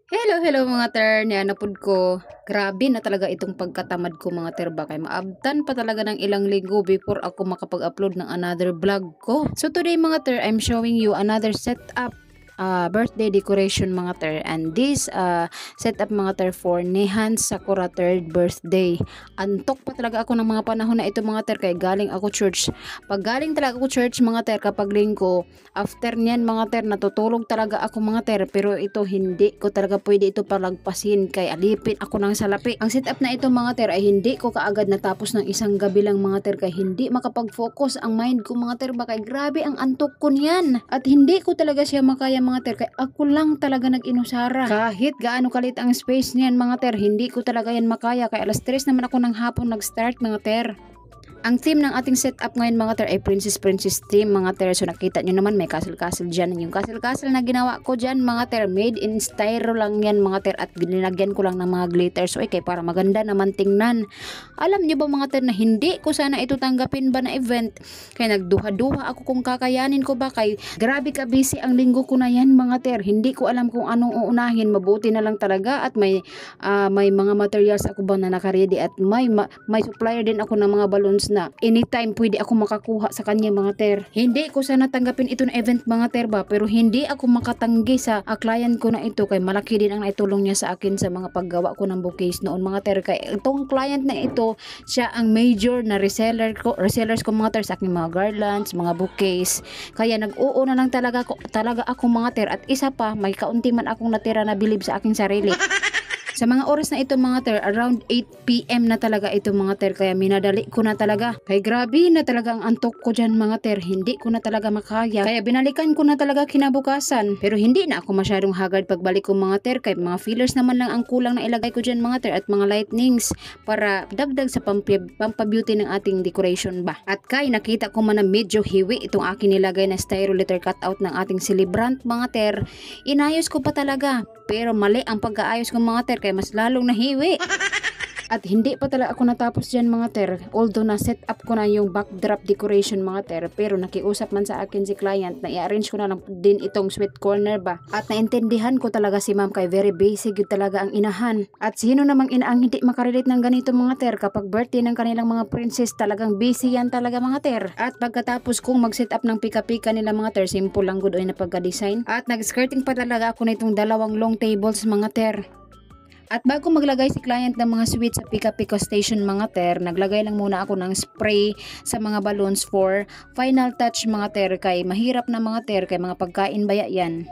Hello mga ter, nianapod ko. Grabe na talaga itong pagkatamad ko mga ter ba kay maabtan pa talaga ng ilang linggo before ako makapag-upload ng another vlog ko. So today mga ter, I'm showing you another setup birthday decoration mga ter, and this setup mga ter for Nehan Sakura third birthday. Antok pa talaga ako ng mga panahon na ito mga ter kay galing ako church. Pag galing talaga ako church mga ter kapag linggo, after niyan mga ter natutulog talaga ako mga ter, pero ito hindi ko talaga pwede ito palagpasin kay alipin ako ng salapi. Ang setup na ito mga ter ay hindi ko kaagad natapos ng isang gabi lang mga ter kay hindi makapag-focus ang mind ko mga ter ba kay grabe ang antok ko niyan at hindi ko talaga siya makaya mga ter kay ako lang talaga nag-inusara. Kahit gaano kalit ang space niyan mga ter, hindi ko talaga yan makaya kay alas 3 naman ako ng hapon nag-start mga ter. Ang theme ng ating setup ngayon mga ter ay Princess theme mga ter. So nakita nyo naman may castle dyan. Yung castle na ginawa ko dyan mga ter, made in styro lang yan mga ter, at ginilagyan ko lang ng mga glitters. So kay para maganda naman tingnan. Alam nyo ba mga ter na hindi ko sana ito tanggapin ba na event, kaya nagduha-duha ako kung kakayanin ko ba, kay grabe ka busy ang linggo ko na yan mga ter. Hindi ko alam kung anong uunahin, mabuti na lang talaga at may mga materials ako ba na nakaredy, at may supplier din ako ng mga balloons na anytime pwede ako makakuha sa kanya mga ter. Hindi ko sana tanggapin ito na event mga ter ba, pero hindi ako makatanggi sa client ko na ito kay malaki din ang naitulong niya sa akin sa mga paggawa ko ng bouquets noon mga ter. Kay itong client na ito, siya ang major na resellers ko mga ter sa aking mga garlands, mga bouquets. Kaya nag-uuna lang talaga ako mga ter, at isa pa may kaunti man akong natira na bilib sa aking sarili. Sa mga oras na ito mga ter, around 8 PM na talaga ito mga ter, kaya minadali ko na talaga. Kaya grabe na talaga ang antok ko dyan mga ter, hindi ko na talaga makaya. Kaya binalikan ko na talaga kinabukasan. Pero hindi na ako masyadong haggard pagbalik ko mga ter, kaya mga fillers naman lang ang kulang na ilagay ko dyan mga ter, at mga lightnings para dagdag sa pampabeauty ng ating decoration ba. At kay nakita ko man na medyo hiwi itong akin nilagay na styro letter cutout ng ating celebrant mga ter, inayos ko pa talaga. Pero mali ang pagkaayos ko mga ter, kaya mas lalong nahiwi. At hindi pa talaga ako natapos dyan mga ter, although na set up ko na yung backdrop decoration mga ter, pero nakiusap man sa akin si client na i-arrange ko na lang din itong sweet corner ba. At naintindihan ko talaga si ma'am kay very basic yun talaga ang inahan. At sino namang inaang hindi makarelate ng ganito mga ter, kapag birthday ng kanilang mga princess talagang busy yan talaga mga ter. At pagkatapos kong mag-set up ng pika-pika nila mga ter, simple lang good na pagka-design. At nag-skirting pa talaga ako nitong dalawang long tables mga ter. At bago maglagay si client ng mga sweets sa pika-pika station mga ter, naglagay lang muna ako ng spray sa mga balloons for final touch mga ter, kay mahirap na mga ter, kay mga pagkain baya yan.